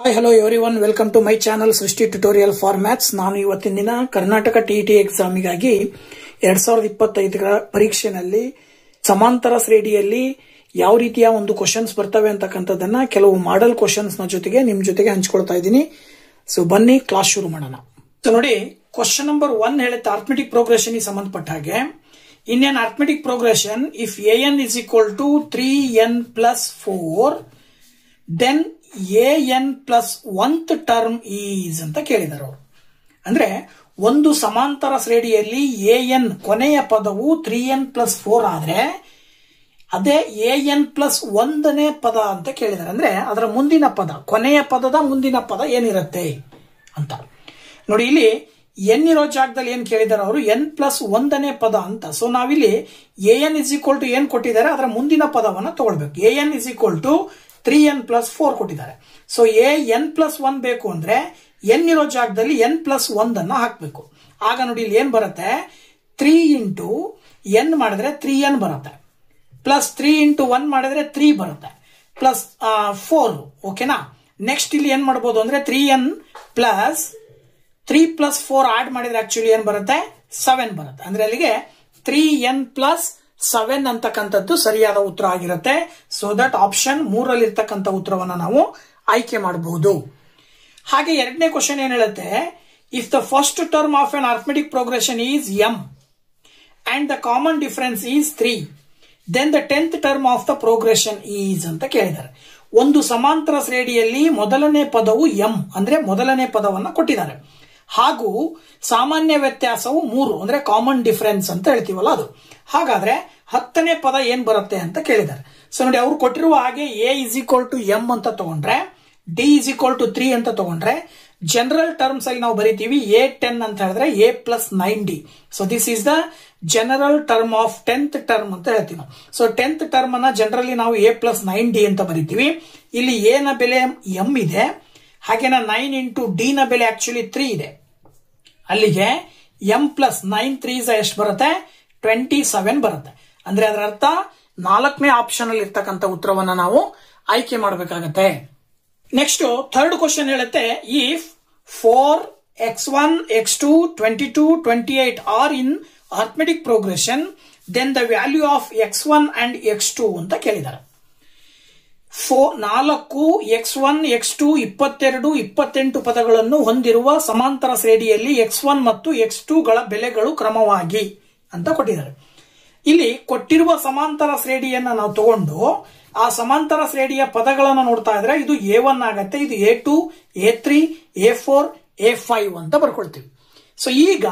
Hi hello everyone, welcome to my channel Srishti tutorial for maths. ನಾನು ಇವತ್ತಿನ ದಿನ Karnataka TET ಎಕ್ಸಾಮಿಗಾಗಿ 2025ರ ಪರೀಕ್ಷೆನಲ್ಲಿ ಸಮಾಂತರ ಶ್ರೇಣಿಯಲ್ಲಿ ಯಾವ ರೀತಿಯ ಒಂದು ಕ್ವಶನ್ಸ್ ಬರ್ತವೆ ಅಂತಕ್ಕಂಥದ್ದನ್ನ ಕೆಲವು ಮಾಡೆಲ್ ಕ್ವಶನ್ಸ್ ನ ಜೊತೆಗೆ ನಿಮ್ ಜೊತೆಗೆ ಹಂಚ್ಕೊಳ್ತಾ ಇದ್ದೀನಿ. ಸೊ ಬನ್ನಿ ಕ್ಲಾಸ್ ಶುರು ಮಾಡೋಣ. ಸೊ ನೋಡಿ, ಕ್ವಶನ್ ನಂಬರ್ 1 ಹೇಳುತ್ತೆ ಅರ್ಥಮೆಟಿಕ್ ಪ್ರೋಗ್ರೆಷನ್ ಗೆ ಸಂಬಂಧಪಟ್ಟ ಹಾಗೆ, in an arithmetic progression if an is equal to 3n plus 4 then an plus 1th term is ಅಂತ ಕೇಳಿದರು. ಅಂದ್ರೆ ಒಂದು ಸಮಾಂತರ ಶ್ರೇಣಿಯಲ್ಲಿ an ಕೊನೆಯ ಪದವು 3n plus 4 ಆದ್ರೆ ಅದೇ an plus 1ನೇ ಪದ ಅಂತ ಕೇಳಿದ್ದಾರೆ. ಅಂದ್ರೆ ಅದರ ಮುಂದಿನ ಪದ, ಕೊನೆಯ ಪದದ ಮುಂದಿನ ಪದ ಏನಿರುತ್ತೆ ಅಂತ ನೋಡಿ. ಇಲ್ಲಿ ಎನ್ ಇರೋ ಜಾಗದಲ್ಲಿ ಏನ್ ಕೇಳಿದಾರೆ ಅವರು, n plus 1ನೇ ಪದ ಅಂತ. ಸೊ ನಾವಿಲ್ಲಿ an is equal to ಏನ್ ಕೊಟ್ಟಿದ್ದಾರೆ ಅದರ ಮುಂದಿನ ಪದವನ್ನ ತಗೊಳ್ಬೇಕು. an is equal to 3n plus 4 ಕೊಟ್ಟಿದ್ದಾರೆ. ಸೊ n plus 1 ಬೇಕು ಅಂದ್ರೆ n ಇರೋ ಜಾಗದಲ್ಲಿ n plus 1 ಅನ್ನ ಹಾಕ್ಬೇಕು. ಆಗ ನೋಡಿ ಇಲ್ಲಿ ಏನ್ ಬರುತ್ತೆ, 3 into n ಮಾಡಿದ್ರೆ 3n ಬರುತ್ತೆ, ಪ್ಲಸ್ 3 into 1 ಮಾಡಿದ್ರೆ 3 ಬರುತ್ತೆ, ಪ್ಲಸ್ 4. ಓಕೆನಾ. ನೆಕ್ಸ್ಟ್ ಇಲ್ಲಿ ಏನ್ ಮಾಡಬಹುದು ಅಂದ್ರೆ 3n ಪ್ಲಸ್ 3 plus 4 ಆಡ್ ಮಾಡಿದ್ರೆ ಆಕ್ಚುಲಿ ಏನ್ ಬರುತ್ತೆ, 7 ಬರುತ್ತೆ. ಅಂದ್ರೆ ಅಲ್ಲಿಗೆ 3n plus 7 ಅಂತಕ್ಕಂಥದ್ದು ಸರಿಯಾದ ಉತ್ತರ ಆಗಿರುತ್ತೆ. ಸೊ ದಟ್ ಆಪ್ಷನ್ 3ರಲ್ಲಿ ಇರ್ತಕ್ಕಂಥ ಉತ್ತರವನ್ನ ನಾವು ಆಯ್ಕೆ ಮಾಡಬಹುದು. ಹಾಗೆ ಎರಡನೇ ಕ್ವಶನ್ ಏನ್ ಹೇಳುತ್ತೆ, if the first term of an arithmetic progression is m and the common difference is 3 then the 10th term of the progression is ಅಂತ ಕೇಳಿದ್ದಾರೆ. ಒಂದು ಸಮಾಂತರ ಶ್ರೇಣಿಯಲ್ಲಿ ಮೊದಲನೇ ಪದವು m ಅಂದ್ರೆ ಮೊದಲನೇ ಪದವನ್ನ ಕೊಟ್ಟಿದ್ದಾರೆ, ಹಾಗೂ ಸಾಮಾನ್ಯ ವ್ಯತ್ಯಾಸವು 3 ಅಂದ್ರೆ ಕಾಮನ್ ಡಿಫರೆನ್ಸ್ ಅಂತ ಹೇಳ್ತೀವಲ್ಲ ಅದು. ಹಾಗಾದ್ರೆ 10ನೇ ಪದ ಏನ್ ಬರುತ್ತೆ ಅಂತ ಕೇಳಿದ್ದಾರೆ. ಸೊ ನೋಡಿ, ಅವ್ರು ಕೊಟ್ಟಿರುವ ಹಾಗೆ a is equal to m ಅಂತ ತಗೊಂಡ್ರೆ, d is equal to 3 ಅಂತ ತಗೊಂಡ್ರೆ, ಜನರಲ್ ಟರ್ಮ್ಸ್ ಅಲ್ಲಿ ನಾವು ಬರೀತೀವಿ a10 ಅಂತ ಹೇಳಿದ್ರೆ a plus 9d. So this is the general term of 10th term ಅಂತ ಹೇಳ್ತೀವಿ ನಾವು. ಸೊ 10th ಟರ್ಮ್ ಅನ್ನ ಜನರಲಿ ನಾವು a plus 9d ಅಂತ ಬರೀತೀವಿ. ಇಲ್ಲಿ a ನ ಬೆಲೆ m ಇದೆ, ಹಾಗೇನ 9 into d ನ ಬೆಲೆ ಆಕ್ಚುಲಿ 3 ಇದೆ. ಅಲ್ಲಿಗೆ m plus 9 3s ಎಷ್ಟು ಬರುತ್ತೆ, 27 ಬರುತ್ತೆ. ಅಂದ್ರೆ ಅದರ ಅರ್ಥ 4ನೇ ಆಪ್ಷನ್ ಅಲ್ಲಿ ಇರ್ತಕ್ಕಂಥ ಉತ್ತರವನ್ನ ನಾವು ಆಯ್ಕೆ ಮಾಡಬೇಕಾಗತ್ತೆ. ನೆಕ್ಸ್ಟ್ ಥರ್ಡ್ ಕ್ವಶನ್ ಹೇಳುತ್ತೆ, if 4 x1 x2 22 28 are in arithmetic progression then the value of x1 and x2 ಅಂತ ಕೇಳಿದ್ದಾರೆ. 4 x1 x2 22 28 ಪದಗಳನ್ನು ಹೊಂದಿರುವ ಸಮಾಂತರ ಶ್ರೇಣಿಯಲ್ಲಿ x1 ಮತ್ತು x2 ಗಳ ಬೆಲೆಗಳು ಕ್ರಮವಾಗಿ ಅಂತ ಕೊಟ್ಟಿದ್ದಾರೆ. ಇಲ್ಲಿ ಕೊಟ್ಟಿರುವ ಸಮಾಂತರ ಶ್ರೇಣಿಯನ್ನ ನಾವು ತಗೊಂಡು ಆ ಸಮಾಂತರ ಶ್ರೇಣಿಯ ಪದಗಳನ್ನು ನೋಡ್ತಾ ಇದ್ರೆ ಇದು a1 ಆಗತ್ತೆ, ಇದು a2 a3 a4 a5 ಅಂತ ಬರ್ಕೊಳ್ತೀವಿ. ಸೊ ಈಗ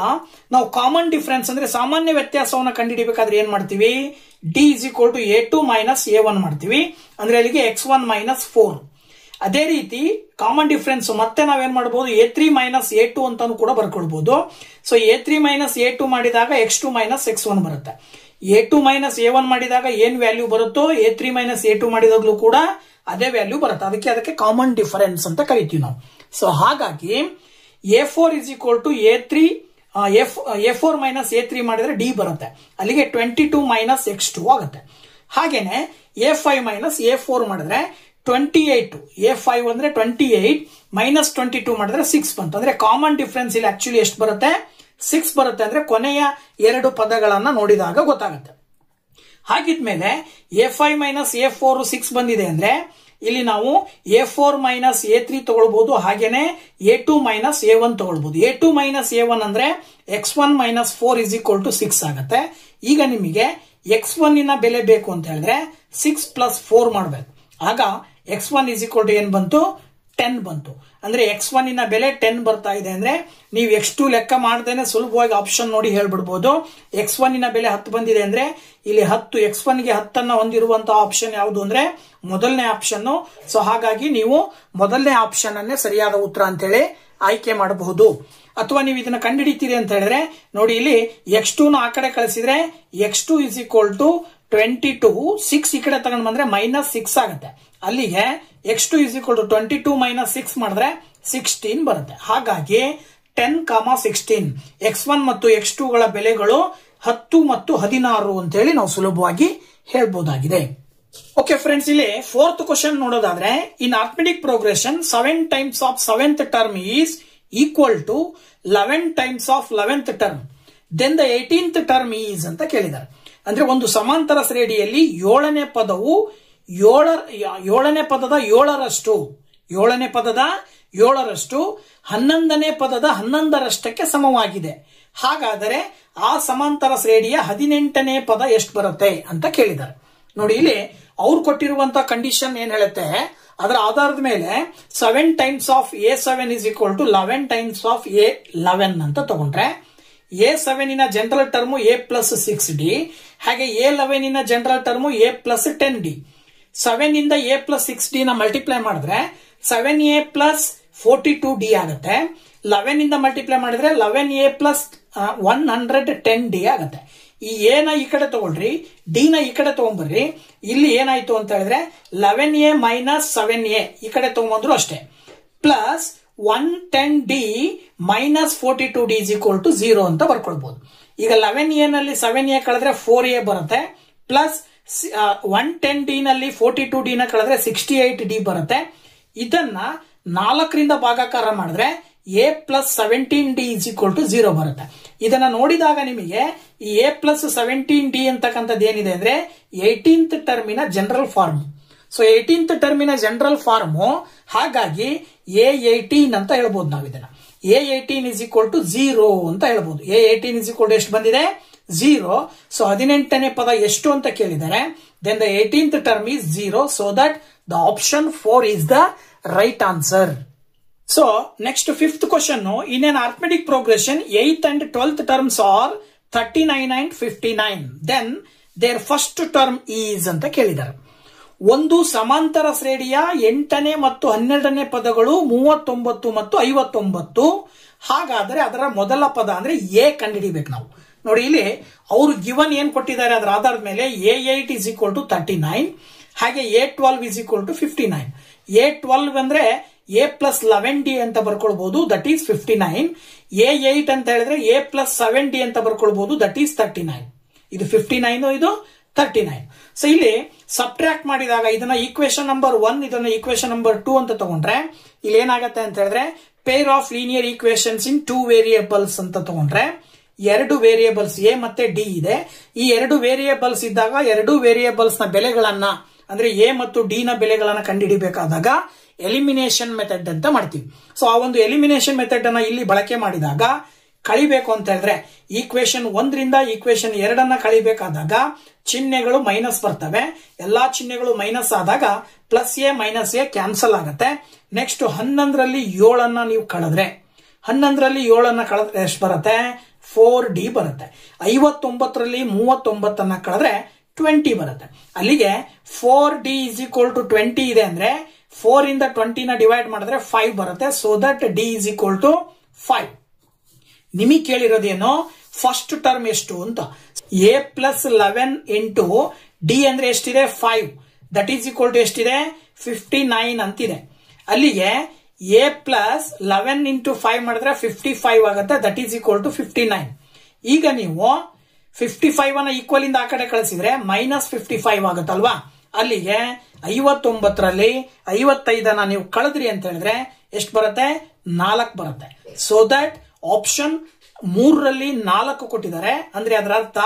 ನಾವು ಕಾಮನ್ ಡಿಫರೆನ್ಸ್ ಅಂದ್ರೆ ಸಾಮಾನ್ಯ ವ್ಯತ್ಯಾಸವನ್ನು ಕಂಡುಹಿಡಿಯಬೇಕಾದ್ರೆ ಏನ್ ಮಾಡ್ತೀವಿ, d is equal to a2 minus a1 ಮಾಡ್ತೀವಿ. ಅಂದ್ರೆ ಅಲ್ಲಿಗೆ x1 minus 4. ಅದೇ ರೀತಿ ಕಾಮನ್ ಡಿಫರೆನ್ಸ್ ಮತ್ತೆ ನಾವೇನ್ ಮಾಡಬಹುದು, a3 minus a2 ಅಂತಾನು ಕೂಡ ಬರ್ಕೊಳ್ಬಹುದು. ಸೊ a3 minus a2 ಮಾಡಿದಾಗ x2 minus x1 ಬರುತ್ತೆ. a2 minus a1 ಮಾಡಿದಾಗ ಏನ್ ವ್ಯಾಲ್ಯೂ ಬರುತ್ತೋ a3 minus a2 ಮಾಡಿದಾಗ್ಲೂ ಕೂಡ ಅದೇ ವ್ಯಾಲ್ಯೂ ಬರುತ್ತೆ. ಅದಕ್ಕೆ ಕಾಮನ್ ಡಿಫರೆನ್ಸ್ ಅಂತ ಕರಿತೀವಿ ನಾವು. ಸೊ ಹಾಗಾಗಿ a4 is equal to a3 a4 minus a3 ಮಾಡಿದ್ರೆ d ಬರುತ್ತೆ. ಅಲ್ಲಿಗೆ 22 minus x2 ಆಗುತ್ತೆ. ಹಾಗೇನೆ a5 minus a4 ಮಾಡಿದ್ರೆ 28, a5 ಅಂದ್ರೆ 28 minus 22 ಮಾಡಿದ್ರೆ 6 ಬಂತು. ಅಂದ್ರೆ ಕಾಮನ್ ಡಿಫರೆನ್ಸ್ ಇಲ್ಲಿ ಆಕ್ಚುಲಿ ಎಷ್ಟು ಬರುತ್ತೆ, 6 ಬರುತ್ತೆ. ಅಂದ್ರೆ ಕೊನೆಯ 2 ಪದಗಳನ್ನ ನೋಡಿದಾಗ ಗೊತ್ತಾಗುತ್ತೆ. ಹಾಗಿದ್ಮೇಲೆ a5 minus a4 6 ಬಂದಿದೆ ಅಂದ್ರೆ ಇಲ್ಲಿ ನಾವು a4 minus a3 ತಗೊಳ್ಬಹುದು, ಹಾಗೇನೆ a2 minus a1 ತಗೊಳ್ಬಹುದು. a2 minus a1 ಅಂದ್ರೆ x1 minus 4 is equal to 6 ಆಗುತ್ತೆ. ಈಗ ನಿಮಗೆ x1 ನ ಬೆಲೆ ಬೇಕು ಅಂತ ಹೇಳಿದ್ರೆ 6 plus 4 ಮಾಡಬೇಕು. ಆಗ x1 is equal to ಏನ್ ಬಂತು, 10 ಬಂತು. ಅಂದ್ರೆ x1 ನ ಬೆಲೆ 10 ಬರ್ತಾ ಇದೆ ಅಂದ್ರೆ ನೀವು x2 ಲೆಕ್ಕ ಮಾಡದೇನೆ ಸುಲಭವಾಗಿ ಆಪ್ಷನ್ ನೋಡಿ ಹೇಳ್ಬಿಡ್ಬೋದು. x1 ನ ಬೆಲೆ 10 ಬಂದಿದೆ ಅಂದ್ರೆ ಇಲ್ಲಿ 10 x1 ಗೆ 10 ಅನ್ನ ಹೊಂದಿರುವಂತಹ ಆಪ್ಷನ್ ಯಾವುದು ಅಂದ್ರೆ ಮೊದಲನೇ ಆಪ್ಷನ್. ಸೊ ಹಾಗಾಗಿ ನೀವು ಮೊದಲನೇ ಆಪ್ಷನ್ ಅನ್ನೇ ಸರಿಯಾದ ಉತ್ತರ ಅಂತೇಳಿ ಆಯ್ಕೆ ಮಾಡಬಹುದು. ಅಥವಾ ನೀವು ಇದನ್ನ ಕಂಡುಹಿಡಿತೀರಿ ಅಂತ ಹೇಳಿದ್ರೆ ನೋಡಿ, ಇಲ್ಲಿ x2 ನ ಆ ಕಡೆ ಕಳಿಸಿದ್ರೆ x2 is equal to 22, 6 ಈ ಕಡೆ ತಗೊಂಡ್ ಬಂದ್ರೆ -6 ಆಗುತ್ತೆ. ಅಲ್ಲಿಗೆ x2 is equal to 22 minus 6 ಮಾಡಿದ್ರೆ 16 ಬರುತ್ತೆ. ಹಾಗಾಗಿ 10, 16 x1 ಮತ್ತು x2 ಗಳ ಬೆಲೆಗಳು 10 ಮತ್ತು 16 ಅಂತ ಹೇಳಿ ನಾವು ಸುಲಭವಾಗಿ ಹೇಳ್ಬೋದಾಗಿದೆ. ಓಕೆ ಫ್ರೆಂಡ್ಸ್, ಇಲ್ಲಿ 4th ಕ್ವಶನ್ ನೋಡೋದಾದ್ರೆ, in arithmetic progression 7 times of 7th term is equal to 11 times of 11th term, then the 18th term is ಅಂತ ಕೇಳಿದ್ದಾರೆ. ಅಂದ್ರೆ ಒಂದು ಸಮಾಂತರ ಶ್ರೇಣಿಯಲ್ಲಿ 7ನೇ ಪದವು 7ನೇ ಪದದ 7ರಷ್ಟು, 7ನೇ ಪದದ 7ರಷ್ಟು 11ನೇ ಪದದ 11ರಷ್ಟಕ್ಕೆ ಸಮವಾಗಿದೆ. ಹಾಗಾದರೆ ಆ ಸಮಾಂತರ ಶ್ರೇಣಿಯ 18ನೇ ಪದ ಎಷ್ಟು ಬರುತ್ತೆ ಅಂತ ಕೇಳಿದ್ದಾರೆ. ನೋಡಿ, ಇಲ್ಲಿ ಅವ್ರು ಕೊಟ್ಟಿರುವಂತಹ ಕಂಡೀಷನ್ ಏನ್ ಹೇಳುತ್ತೆ, ಅದರ ಆಧಾರದ ಮೇಲೆ 7 times of A7 is equal to 11 times of A11 ಅಂತ ತಗೊಂಡ್ರೆ, A7 general term A plus 6D, ಹಾಗೆ A11 general term A plus 10D. 7 ಇಂದ A ಪ್ಲಸ್ 6D ನ ಮಲ್ಟಿಪ್ಲೈ ಮಾಡಿದ್ರೆ 7A ಪ್ಲಸ್ 42D ಆಗುತ್ತೆ. 11 ಇಂದ ಮಲ್ಟಿಪ್ಲೈ ಮಾಡಿದ್ರೆ 11A ಪ್ಲಸ್ 110D ಆಗುತ್ತೆ. ಈ ಎ ನ ಈ ಕಡೆ ತಗೊಳ್ರಿ, ಡಿ ನ ಈ ಕಡೆ ತಗೊಂಡ್ಬರ್ರಿ. ಇಲ್ಲಿ ಏನಾಯ್ತು ಅಂತ ಹೇಳಿದ್ರೆ 11A ಮೈನಸ್ 7A ಈ ಕಡೆ ತಗೊಂಡ್ಬಂದ್ರು ಅಷ್ಟೇ, plus 110D minus 42D is equal to 0 ಅಂತ ಬರ್ಕೊಳ್ಬಹುದು. ಈಗ 11A ನಲ್ಲಿ 7A ಕಳೆದ್ರೆ 4A ಬರುತ್ತೆ, ಪ್ಲಸ್ 110D ನಲ್ಲಿ 42D ನ ಕಳೆದ್ರೆ 68D ಬರುತ್ತೆ. ಇದನ್ನ 4ರಿಂದ ಭಾಗಾಕಾರ ಮಾಡಿದ್ರೆ A plus 17D is equal to 0 ಬರುತ್ತೆ. ಇದನ್ನ ನೋಡಿದಾಗ ನಿಮಗೆ ಈ A ಪ್ಲಸ್ 17D ಅಂತಕ್ಕಂಥದ್ದು ಏನಿದೆ ಅಂದ್ರೆ 18th ಟರ್ಮಿನ ಜನರಲ್ ಫಾರ್ಮ್. ಸೊ 18th ಟರ್ಮಿನ ಜನರಲ್ ಫಾರ್ಮು, ಹಾಗಾಗಿ A18 ಅಂತ ಹೇಳ್ಬೋದು ನಾವು ಇದನ್ನ. A18 ಇಸ್ ಈಕ್ವಲ್ ಟು 0 ಅಂತ ಹೇಳ್ಬೋದು. A18 ಇಸ್ ಈಕ್ವಲ್ ಟು ಎಷ್ಟು ಬಂದಿದೆ? 0. ಸೊ 18ನೇ ಪದ ಎಷ್ಟು ಅಂತ ಕೇಳಿದ್ದಾರೆ. Then the 18th term is 0. So that the option 4 is the right answer. So, next 5th question, in an arithmetic progression, 8th and 12th terms are 39 and 59. Then, their first term is ಅಂತ ಕೇಳಿದ್ದಾರೆ. ಒಂದು ಸಮಾಂತರ ಶ್ರೇಣಿಯ 8ನೇ ಮತ್ತು 12ನೇ ಪದಗಳು 39 ಮತ್ತು 59. ಹಾಗಾದ್ರೆ ಅದರ ಮೊದಲ ಪದ ಅಂದ್ರೆ ಎ ಕಂಡುಹಿಡಿಬೇಕು ನಾವು. ನೋಡಿ, ಇಲ್ಲಿ ಅವರು ಗಿವನ್ ಏನ್ ಕೊಟ್ಟಿದ್ದಾರೆ ಅದರ ಆಧಾರದ ಮೇಲೆ A8 is equal to 39, ಹಾಗೆ A12 is equal to 59. A12 ಅಂದ್ರೆ A ಪ್ಲಸ್ 11D ಅಂತ ಬರ್ಕೊಳ್ಬಹುದು, ದಟ್ ಈಸ್ 59. A8 ಅಂತ ಹೇಳಿದ್ರೆ A ಪ್ಲಸ್ 7D ಅಂತ ಬರ್ಕೊಳ್ಬಹುದು, ದಟ್ ಈಸ್ 39. ಇದು 59, ಇದು 39. ಸೊ ಇಲ್ಲಿ ಸಬ್ಟ್ರಾಕ್ಟ್ ಮಾಡಿದಾಗ ಇದನ್ನ ಈಕ್ವೇಶನ್ ನಂಬರ್ 1, ಇದನ್ನ ಈಕ್ವೇಶನ್ ನಂಬರ್ 2 ಅಂತ ತಗೊಂಡ್ರೆ ಇಲ್ಲಿ ಏನಾಗುತ್ತೆ ಅಂತ ಹೇಳಿದ್ರೆ pair of linear equations in 2 variables ಅಂತ ತಗೊಂಡ್ರೆ 2 ವೇರಿಯೇಬಲ್ಸ್ A ಮತ್ತೆ D ಇದೆ. ಈ 2 ವೇರಿಯೇಬಲ್ಸ್ ಇದ್ದಾಗ 2 ವೇರಿಯೇಬಲ್ಸ್ ನ ಬೆಲೆಗಳನ್ನ ಅಂದ್ರೆ A ಮತ್ತು D ನ ಬೆಲೆಗಳನ್ನ ಕಂಡುಹಿಡಿಬೇಕಾದಾಗ ಎಲಿಮಿನೇಷನ್ ಮೆಥಡ್ ಅಂತ ಮಾಡ್ತೀವಿ. ಸೊ ಆ ಒಂದು ಎಲಿಮಿನೇಷನ್ ಮೆಥಡ್ ಅನ್ನ ಇಲ್ಲಿ ಬಳಕೆ ಮಾಡಿದಾಗ ಕಳಿಬೇಕು ಅಂತ ಹೇಳಿದ್ರೆ ಈಕ್ವೇಶನ್ 1ರಿಂದ ಈಕ್ವೇಶನ್ 2 ಕಳಿಬೇಕಾದಾಗ ಚಿಹ್ನೆಗಳು ಮೈನಸ್ ಬರ್ತವೆ. ಎಲ್ಲಾ ಚಿಹ್ನೆಗಳು ಮೈನಸ್ ಆದಾಗ plus A minus A cancel ಆಗುತ್ತೆ. ನೆಕ್ಸ್ಟ್ 11ರಲ್ಲಿ 7 ನೀವು ಕಳೆದ್ರೆ 11ರಲ್ಲಿ 7 ಕಳೆದ್ರೆ ಎಷ್ಟು ಬರುತ್ತೆ? 4D ಬರುತ್ತೆ. 59ರಲ್ಲಿ 39 ಕಳೆದ್ರೆ 20 ಬರುತ್ತೆ. ಅಲ್ಲಿಗೆ 4D is equal to 20 ಇದೆ ಅಂದ್ರೆ 4 ಇಂದ 20 ನ ಡಿವೈಡ್ ಮಾಡಿದ್ರೆ 5 ಬರುತ್ತೆ. So that D is equal to 5. ನಿಮಗೆ ಕೇಳಿರೋದೇನು? ಫಸ್ಟ್ ಟರ್ಮ್ ಎಷ್ಟು ಅಂತ. A ಪ್ಲಸ್ 11 ಇಂಟು D ಅಂದ್ರೆ ಎಷ್ಟಿದೆ? 5. ದಟ್ ಈಸ್ ಈಕ್ವಲ್ ಟು ಎಷ್ಟಿದೆ? 59 ಅಂತಿದೆ. ಅಲ್ಲಿಗೆ A ಪ್ಲಸ್ 11 ಇಂಟು 5 ಮಾಡಿದ್ರೆ 55 ಆಗುತ್ತೆ. That is equal to 59. ಈಗ ನೀವು 55 ಅನ್ನ ಈಕ್ವಲ್ ಇಂದ ಆ ಕಡೆ ಕಳಿಸಿದ್ರೆ ಮೈನಸ್ 55 ಆಗುತ್ತಲ್ವಾ? ಅಲ್ಲಿಗೆ 59ರಲ್ಲಿ 55 ನೀವು ಕಳೆದ್ರಿ ಅಂತ ಹೇಳಿದ್ರೆ ಎಷ್ಟು ಬರುತ್ತೆ? 4 ಬರುತ್ತೆ. ಸೊ ದಟ್ ಆಪ್ಷನ್ 3ರಲ್ಲಿ 4 ಕೊಟ್ಟಿದ್ದಾರೆ. ಅಂದ್ರೆ ಅದರ ಅರ್ಥ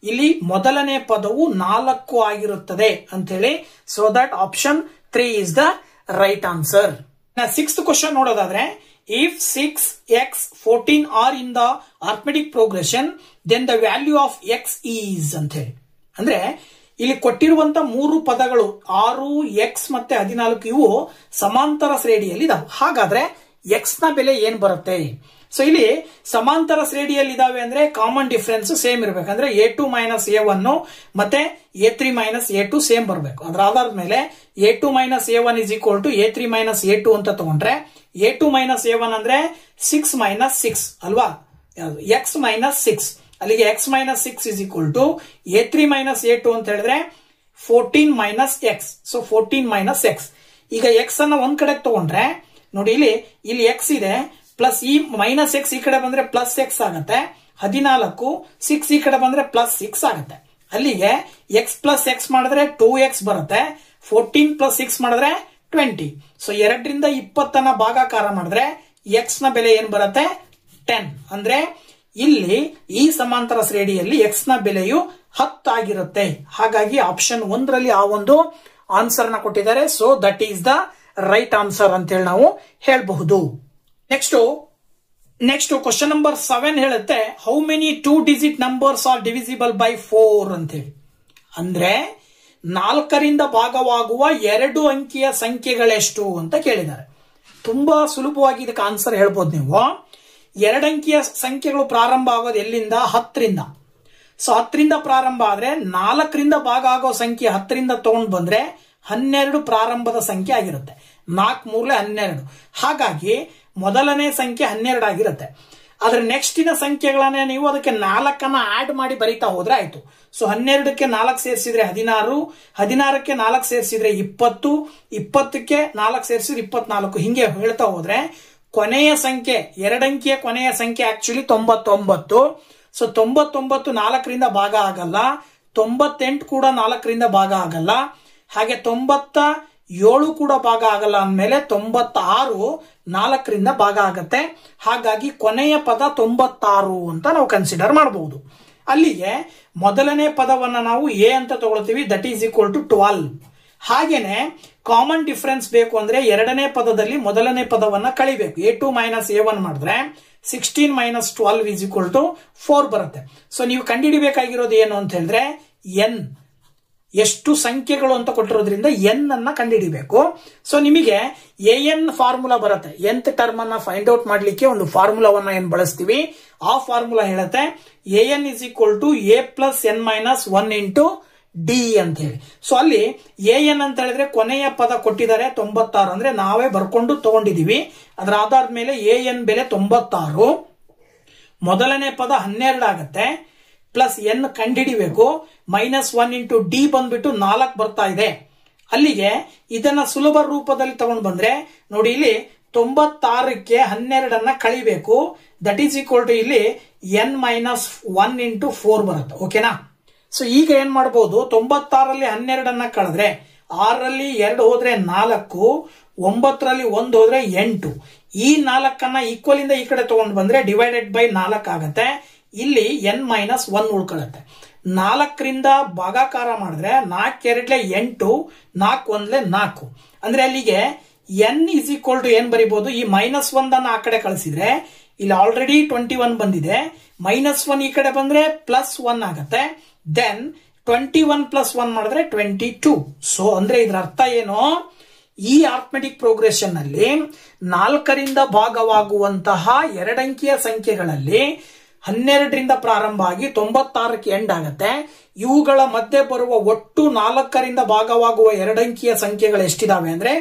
ಇಲ್ಲಿ ಮೊದಲನೇ ಪದವು 4 ಆಗಿರುತ್ತದೆ ಅಂತ ಹೇಳಿ. So that option 3 is the right answer. 6th question ನೋಡೋದಾದ್ರೆ, if 6x 14 are in the arithmetic progression, then the value of x is ಅಂತ ಹೇಳಿ. ಅಂದ್ರೆ ಇಲ್ಲಿ ಕೊಟ್ಟಿರುವಂತ 3 ಪದಗಳು 6, x ಮತ್ತೆ 14 ಇವು ಸಮಾಂತರ ಶ್ರೇಣಿಯಲ್ಲಿ ಇದಾವೆ. ಹಾಗಾದ್ರೆ x ನ ಬೆಲೆ ಏನ್ ಬರುತ್ತೆ? ಸೊ ಇಲ್ಲಿ ಸಮಾಂತರ ಶ್ರೇಣಿಯಲ್ಲಿ ಇದಾವೆ ಅಂದ್ರೆ ಕಾಮನ್ ಡಿಫರೆನ್ಸ್ ಸೇಮ್ ಇರಬೇಕಂದ್ರೆ A2 ಮೈನಸ್ A1 ಮತ್ತೆ A3 ಮೈನಸ್ A2 ಸೇಮ್ ಬರಬೇಕು. ಅದರ ಆಧಾರದ ಮೇಲೆ A2 minus A1 is equal to A3 minus A2 ಅಂತ ತಗೊಂಡ್ರೆ A2 ಮೈನಸ್ A1 ಅಂದ್ರೆ 6 ಮೈನಸ್ 6 ಅಲ್ವಾ? x minus 6. ಅಲ್ಲಿಗೆ x minus 6 is equal to A3 minus A2 ಅಂತ ಹೇಳಿದ್ರೆ 14 minus x. So 14 minus x. ಈಗ x ಅನ್ನ ಒಂದ್ ಕಡೆ ತಗೊಂಡ್ರೆ ನೋಡಿ, ಇಲ್ಲಿ x ಇದೆ, ಪ್ಲಸ್ ಈ ಮೈನಸ್ ಎಕ್ಸ್ ಈ ಕಡೆ ಬಂದ್ರೆ ಪ್ಲಸ್ ಎಕ್ಸ್ ಆಗುತ್ತೆ. 14 6 ಈ ಕಡೆ ಬಂದ್ರೆ ಪ್ಲಸ್ 6 ಆಗುತ್ತೆ. ಅಲ್ಲಿಗೆ ಎಕ್ಸ್ ಪ್ಲಸ್ ಎಕ್ಸ್ ಮಾಡಿದ್ರೆ 2x ಬರುತ್ತೆ, 14 ಪ್ಲಸ್ 6 ಮಾಡಿದ್ರೆ 20. ಸೊ 2ರಿಂದ 20 ಭಾಗಾಕಾರ ಮಾಡಿದ್ರೆ ಎಕ್ಸ್ ನ ಬೆಲೆ ಏನ್ ಬರುತ್ತೆ 10. ಅಂದ್ರೆ ಇಲ್ಲಿ ಈ ಸಮಾಂತರ ಶ್ರೇಣಿಯಲ್ಲಿ ಎಕ್ಸ್ ನ ಬೆಲೆಯು 10 ಆಗಿರುತ್ತೆ. ಹಾಗಾಗಿ ಆಪ್ಷನ್ 1ರಲ್ಲಿ ಆ ಒಂದು ಆನ್ಸರ್ ನ ಕೊಟ್ಟಿದ್ದಾರೆ. So that is the right answer ಅಂತ ಹೇಳಿ ನಾವು ಹೇಳಬಹುದು. ನೆಕ್ಸ್ಟ್ ಕ್ವಶನ್ ನಂಬರ್ 7 ಹೇಳುತ್ತೆ, how many 2 digit numbers are divisible by 4 ಅಂತ ಹೇಳಿ. ಅಂದ್ರೆ 4ರಿಂದ ಭಾಗವಾಗುವ 2 ಅಂಕಿಯ ಸಂಖ್ಯೆಗಳೆಷ್ಟು ಅಂತ ಕೇಳಿದ್ದಾರೆ. ತುಂಬಾ ಸುಲಭವಾಗಿ ಇದಕ್ಕೆ ಆನ್ಸರ್ ಹೇಳ್ಬೋದು ನೀವು. 2 ಅಂಕಿಯ ಸಂಖ್ಯೆಗಳು ಪ್ರಾರಂಭ ಆಗೋದು ಎಲ್ಲಿಂದ? 10ರಿಂದ. ಸೊ 10ರಿಂದ ಪ್ರಾರಂಭ ಆದ್ರೆ 4ರಿಂದ ಭಾಗ ಆಗೋ ಸಂಖ್ಯೆ 10ರಿಂದ ತಗೊಂಡ್ ಬಂದ್ರೆ 12 ಪ್ರಾರಂಭದ ಸಂಖ್ಯೆ ಆಗಿರುತ್ತೆ. 4 3 12. ಹಾಗಾಗಿ ಮೊದಲನೇ ಸಂಖ್ಯೆ 12 ಆಗಿರುತ್ತೆ. ಆದ್ರೆ ನೆಕ್ಸ್ಟಿನ ಸಂಖ್ಯೆಗಳನ್ನ ನೀವು ಅದಕ್ಕೆ 4 ಆಡ್ ಮಾಡಿ ಬರೀತಾ ಹೋದ್ರೆ ಆಯ್ತು. ಸೊ 12ಕ್ಕೆ 4 ಸೇರಿಸಿದ್ರೆ 16, 16ಕ್ಕೆ 4 ಸೇರಿಸಿದ್ರೆ 20, 20ಕ್ಕೆ 4 ಸೇರಿಸಿದ್ರೆ 24. ಹಿಂಗೆ ಹೇಳ್ತಾ ಹೋದ್ರೆ ಕೊನೆಯ ಸಂಖ್ಯೆ 2 ಅಂಕಿಯ ಕೊನೆಯ ಸಂಖ್ಯೆ ಆಕ್ಚುಲಿ 99. ಸೊ 99 4ರಿಂದ ಭಾಗ ಆಗಲ್ಲ, 98 ಕೂಡ 4ರಿಂದ ಭಾಗ ಆಗಲ್ಲ, ಹಾಗೆ 97 ಕೂಡ ಭಾಗ ಆಗಲ್ಲ. ಅಂದ್ಮೇಲೆ 96 4ರಿಂದ ಭಾಗ ಆಗತ್ತೆ. ಹಾಗಾಗಿ ಕೊನೆಯ ಪದ 96 ಅಂತ ನಾವು ಕನ್ಸಿಡರ್ ಮಾಡಬಹುದು. ಅಲ್ಲಿಗೆ ಮೊದಲನೇ ಪದವನ್ನ ನಾವು ಎ ಅಂತ ತಗೊಳ್ತೀವಿ, ದಟ್ ಈಸ್ ಈಕ್ವಲ್ ಟು 12. ಹಾಗೇನೆ ಕಾಮನ್ ಡಿಫರೆನ್ಸ್ ಬೇಕು ಅಂದ್ರೆ ಎರಡನೇ ಪದದಲ್ಲಿ ಮೊದಲನೇ ಪದವನ್ನ ಕಳಿಬೇಕು. a2 ಮೈನಸ್ a1 ಮಾಡಿದ್ರೆ 16 ಮೈನಸ್ 12 ಈಸ್ ಈಕ್ವಲ್ ಟು 4 ಬರುತ್ತೆ. ಸೊ ನೀವು ಕಂಡುಹಿಡಿಬೇಕಾಗಿರೋದು ಏನು ಅಂತ ಹೇಳಿದ್ರೆ ಎನ್ ಎಷ್ಟು ಸಂಖ್ಯೆಗಳು ಅಂತ ಕೊಟ್ಟಿರೋದ್ರಿಂದ ಎನ್ ಅನ್ನ ಕಂಡುಹಿಡಿಬೇಕು. ಸೊ ನಿಮಗೆ ಎನ್ ಫಾರ್ಮುಲಾ ಬರುತ್ತೆ. nth ಟರ್ಮ್ ಅನ್ನ ಫೈಂಡ್ ಔಟ್ ಮಾಡ್ಲಿಕ್ಕೆ ಒಂದು ಫಾರ್ಮುಲಾವನ್ನ ಏನ್ ಬಳಸ್ತೀವಿ, ಆ ಫಾರ್ಮುಲಾ ಹೇಳುತ್ತೆ an is equal to a plus n minus 1 into D ಅಂತ ಹೇಳಿ. ಸೊ ಅಲ್ಲಿ an ಅಂತ ಹೇಳಿದ್ರೆ ಕೊನೆಯ ಪದ ಕೊಟ್ಟಿದ್ದಾರೆ 96, ಅಂದ್ರೆ ನಾವೇ ಬರ್ಕೊಂಡು ತಗೊಂಡಿದೀವಿ. ಅದರ ಆಧಾರದ ಮೇಲೆ an ಬೆಲೆ 96, ಮೊದಲನೇ ಪದ 12 ಆಗತ್ತೆ, ಪ್ಲಸ್ ಎನ್ ಕಂಡುಹಿಡಿಬೇಕು, ಮೈನಸ್ 1 ಇಂಟು ಡಿ ಬಂದ್ಬಿಟ್ಟು 4 ಬರ್ತಾ ಇದೆ. ಅಲ್ಲಿಗೆ ಇದನ್ನ ಸುಲಭ ರೂಪದಲ್ಲಿ ತಗೊಂಡು ಬಂದ್ರೆ ನೋಡಿ, ಇಲ್ಲಿ 96ಕ್ಕೆ 12 ಕಳಿಬೇಕು, ದಟ್ ಈಸ್ ಈಕ್ವಲ್ ಟು ಇಲ್ಲಿ ಎನ್ ಮೈನಸ್ 1 ಇಂಟು 4 ಬರುತ್ತೆ. ಓಕೆನಾ? ಸೊ ಈಗ ಏನ್ ಮಾಡಬಹುದು, 96ರಲ್ಲಿ 12 ಕಳೆದ್ರೆ 6ರಲ್ಲಿ 2 ಹೋದ್ರೆ 4, 9ರಲ್ಲಿ 1 ಹೋದ್ರೆ 8. ಈ 4 ಈಕ್ವಲ್ ಇಂದ ಈ ಕಡೆ ತಗೊಂಡು ಬಂದ್ರೆ ಡಿವೈಡೆಡ್ ಬೈ 4 ಆಗತ್ತೆ. ಇಲ್ಲಿ ಎನ್ ಮೈನಸ್ 1 ಉಳ್ಕೊಳ್ಳುತ್ತೆ. 4ರಿಂದ ಭಾಗಾಕಾರ ಮಾಡಿದ್ರೆ 4 2 8, 4 1 4. ಅಂದ್ರೆ ಅಲ್ಲಿಗೆ ಎನ್ ಇಸ್ ಈಕ್ವಲ್ ಟು ಏನ್ ಬರೀಬಹುದು, ಈ ಮೈನಸ್ 1 ಆ ಕಡೆ ಕಳಿಸಿದ್ರೆ ಇಲ್ಲಿ ಆಲ್ರೆಡಿ 21 ಬಂದಿದೆ, ಮೈನಸ್ 1 ಈ ಕಡೆ ಬಂದ್ರೆ ಪ್ಲಸ್ 1 ಆಗತ್ತೆ. ದೆನ್ 21 ಪ್ಲಸ್ 1 ಮಾಡಿದ್ರೆ 22. ಸೊ ಅಂದ್ರೆ ಇದರ ಅರ್ಥ ಏನು, ಈ ಆರ್ಥಮೆಟಿಕ್ ಪ್ರೋಗ್ರೆಷನ್ ನಲ್ಲಿ 4ರಿಂದ ಭಾಗವಾಗುವಂತಹ 2 ಅಂಕಿಯ ಸಂಖ್ಯೆಗಳಲ್ಲಿ 12ರಿಂದ ಪ್ರಾರಂಭ ಆಗಿ 96ಕ್ಕೆ ಎಂಡ್ ಆಗತ್ತೆ. ಇವುಗಳ ಮಧ್ಯೆ ಬರುವ ಒಟ್ಟು 4ರಿಂದ ಭಾಗವಾಗುವ 2 ಅಂಕಿಯ ಸಂಖ್ಯೆಗಳು ಎಷ್ಟಿದಾವೆ ಅಂದ್ರೆ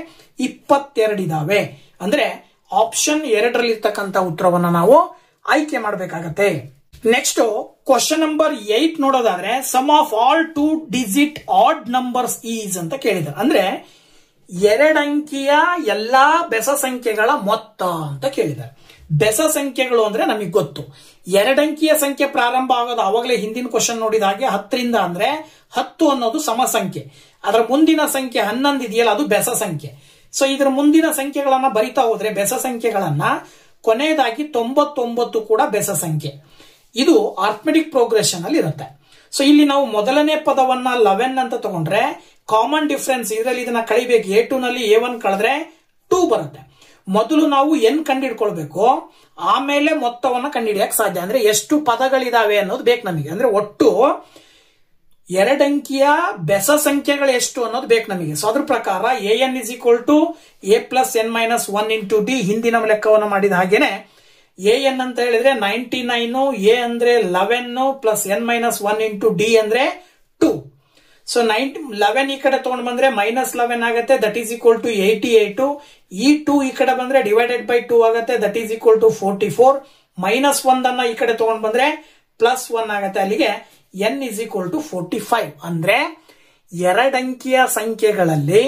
22 ಇದಾವೆ. ಅಂದ್ರೆ ಆಪ್ಷನ್ 2ರಲ್ಲಿ ಇರ್ತಕ್ಕಂಥ ಉತ್ತರವನ್ನ ನಾವು ಆಯ್ಕೆ ಮಾಡಬೇಕಾಗತ್ತೆ. ನೆಕ್ಸ್ಟ್ ಕ್ವಶನ್ ನಂಬರ್ 8 ನೋಡೋದಾದ್ರೆ, sum of all 2 digit odd numbers is ಅಂತ ಕೇಳಿದ್ದಾರೆ. ಅಂದ್ರೆ 2 ಅಂಕಿಯ ಎಲ್ಲಾ ಬೆಸ ಸಂಖ್ಯೆಗಳ ಮೊತ್ತ ಅಂತ ಕೇಳಿದ್ದಾರೆ. ಬೆಸ ಸಂಖ್ಯೆಗಳು ಅಂದ್ರೆ ನಮಗೆ ಗೊತ್ತು, 2 ಅಂಕಿಯ ಸಂಖ್ಯೆ ಪ್ರಾರಂಭ ಆಗೋದು ಆವಾಗಲೇ ಹಿಂದಿನ ಕ್ವಶನ್ ನೋಡಿದ ಹಾಗೆ 10ರಿಂದ, ಅಂದ್ರೆ 10 ಅನ್ನೋದು ಸಮ ಸಂಖ್ಯೆ. ಅದರ ಮುಂದಿನ ಸಂಖ್ಯೆ 11 ಇದೆಯಲ್ಲ, ಅದು ಬೆಸ ಸಂಖ್ಯೆ. ಸೊ ಇದರ ಮುಂದಿನ ಸಂಖ್ಯೆಗಳನ್ನ ಬರಿತಾ ಹೋದ್ರೆ ಬೆಸ ಸಂಖ್ಯೆಗಳನ್ನ ಕೊನೆಯದಾಗಿ 99 ಕೂಡ ಬೆಸ ಸಂಖ್ಯೆ. ಇದು ಆರ್ಥಮೆಟಿಕ್ ಪ್ರೋಗ್ರೆಷನ್ ಅಲ್ಲಿ ಇರುತ್ತೆ. ಸೊ ಇಲ್ಲಿ ನಾವು ಮೊದಲನೇ ಪದವನ್ನ 11 ಅಂತ ತಗೊಂಡ್ರೆ ಕಾಮನ್ ಡಿಫರೆನ್ಸ್ ಇದರಲ್ಲಿ ಇದನ್ನ ಕಳಿಬೇಕು. a2 ನಲ್ಲಿ a1 ಕಳೆದ್ರೆ 2 ಬರುತ್ತೆ. ಮೊದಲು ನಾವು ಎನ್ ಕಂಡುಹಿಡ್ಕೊಳ್ಬೇಕು, ಆಮೇಲೆ ಮೊತ್ತವನ್ನ ಕಂಡುಹಿಡಿಯಕ್ಕೆ ಸಾಧ್ಯ. ಅಂದ್ರೆ ಎಷ್ಟು ಪದಗಳಿದಾವೆ ಅನ್ನೋದು ಬೇಕು ನಮಗೆ. ಅಂದ್ರೆ ಒಟ್ಟು 2 ಅಂಕಿಯ ಬೆಸ ಸಂಖ್ಯೆಗಳು ಎಷ್ಟು ಅನ್ನೋದು ಬೇಕು ನಮಗೆ. ಸೊ ಅದ್ರ ಪ್ರಕಾರ an is equal to a plus n minus 1 into D, ಹಿಂದಿನ ಲೆಕ್ಕವನ್ನು ಮಾಡಿದ ಹಾಗೇನೆ an ಅಂತ ಹೇಳಿದ್ರೆ 99, a ಅಂದ್ರೆ 11 plus n minus 1 into D ಅಂದ್ರೆ 2. ಸೊ 11 ಈ ಕಡೆ ತಗೊಂಡ್ ಬಂದ್ರೆ ಮೈನಸ್ 11 ಆಗುತ್ತೆ, ದಟ್ ಈಸ್ ಈಕ್ವಲ್ ಟು 88. ಈ 2 ಈ ಕಡೆ ಬಂದ್ರೆ ಡಿವೈಡೆಡ್ ಬೈ 2 ಆಗುತ್ತೆ, that is equal to 44. Minus 1 ಈ ಕಡೆ ತಗೊಂಡ್ ಬಂದ್ರೆ ಪ್ಲಸ್ 1 ಆಗುತ್ತೆ. ಅಲ್ಲಿಗೆ ಎನ್ ಇಸ್ ಈಕ್ವಲ್ ಟು 45. ಅಂದ್ರೆ 2 ಅಂಕಿಯ ಸಂಖ್ಯೆಗಳಲ್ಲಿ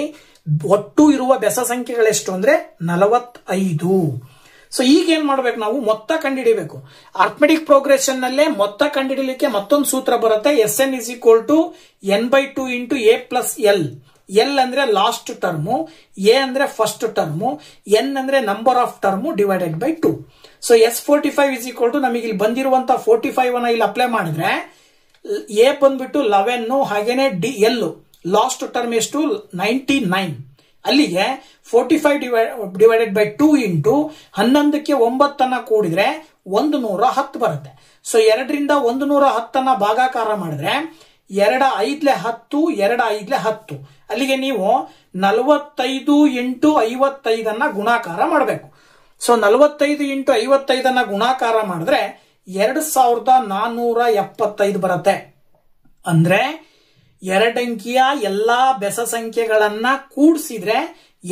ಒಟ್ಟು ಇರುವ ಬೆಸ ಸಂಖ್ಯೆಗಳೆಷ್ಟು ಅಂದ್ರೆ 45. ಸೊ ಈಗ ಏನ್ ಮಾಡ್ಬೇಕು, ನಾವು ಮೊತ್ತ ಕಂಡುಹಿಡಿಯಬೇಕು. ಅರ್ಥಮೆಟಿಕ್ ಪ್ರೋಗ್ರೆಷನ್ ನಲ್ಲೇ ಮೊತ್ತ ಕಂಡುಹಿಡಿಯಲಿಕ್ಕೆ ಮತ್ತೊಂದು ಸೂತ್ರ ಬರುತ್ತೆ. SN = n/2 × a + l. L ಅಂದ್ರೆ ಲಾಸ್ಟ್ ಟರ್ಮು, ಎ ಅಂದ್ರೆ ಫಸ್ಟ್ ಟರ್ಮು, ಎನ್ ಅಂದ್ರೆ number of term divided by 2. So S45 ನಮಗೆ ಇಲ್ಲಿ ಬಂದಿರುವಂತಹ 45 ಅನ್ನ ಇಲ್ಲಿ ಅಪ್ಲೈ ಮಾಡಿದ್ರೆ ಎ ಬಂದ್ಬಿಟ್ಟು 11, ಹಾಗೇನೆ ಎಲ್ ಲಾಸ್ಟ್ ಟರ್ಮ್ ಎಷ್ಟು 99. ಅಲ್ಲಿಗೆ 45 ಡಿವೈಡೆಡ್ ಬೈ 2 × 11ಕ್ಕೆ 9 ಕೂಡಿದ್ರೆ 110 ಬರುತ್ತೆ. ಸೊ 2ರಿಂದ 110 ಭಾಗಾಕಾರ ಮಾಡಿದ್ರೆ 2 5 10, 2 5 10. ಅಲ್ಲಿಗೆ ನೀವು 45 × 55 ಗುಣಾಕಾರ ಮಾಡಬೇಕು. ಸೊ 45 × 55 ಗುಣಾಕಾರ ಮಾಡಿದ್ರೆ 2475 ಬರುತ್ತೆ. ಅಂದ್ರೆ 2 ಅಂಕಿಯ ಎಲ್ಲಾ ಬೆಸ ಸಂಖ್ಯೆಗಳನ್ನ ಕೂಡಿಸಿದ್ರೆ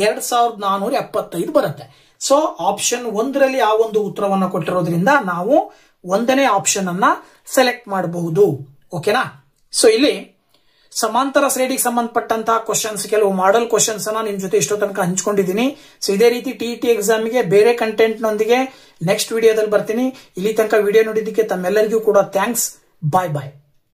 2475 ಬರುತ್ತೆ. ಸೊ ಆಪ್ಷನ್ 1ರಲ್ಲಿ ಆ ಒಂದು ಉತ್ತರವನ್ನು ಕೊಟ್ಟಿರೋದ್ರಿಂದ ನಾವು 1ನೇ ಆಪ್ಷನ್ ಅನ್ನ ಸೆಲೆಕ್ಟ್ ಮಾಡಬಹುದು. ಓಕೆನಾ? ಸೊ ಇಲ್ಲಿ ಸಮಾಂತರ ಶ್ರೇಣಿಗೆ ಸಂಬಂಧಪಟ್ಟಂತಹ ಕ್ವಶನ್ಸ್, ಕೆಲವು ಮಾಡೆಲ್ ಕ್ವಶನ್ಸ್ ಅನ್ನ ನಿಮ್ ಜೊತೆ ಇಷ್ಟೋ ತನಕ ಹಂಚ್ಕೊಂಡಿದ್ದೀನಿ. ಸೊ ಇದೇ ರೀತಿ TET ಎಕ್ಸಾಮ್ಗೆ ಬೇರೆ ಕಂಟೆಂಟ್ ನೊಂದಿಗೆ ನೆಕ್ಸ್ಟ್ ವಿಡಿಯೋದಲ್ಲಿ ಬರ್ತೀನಿ. ಇಲ್ಲಿ ತನಕ ವಿಡಿಯೋ ನೋಡಿದ್ದಕ್ಕೆ ತಮ್ಮೆಲ್ಲರಿಗೂ ಕೂಡ ಥ್ಯಾಂಕ್ಸ್. ಬಾಯ್ ಬಾಯ್.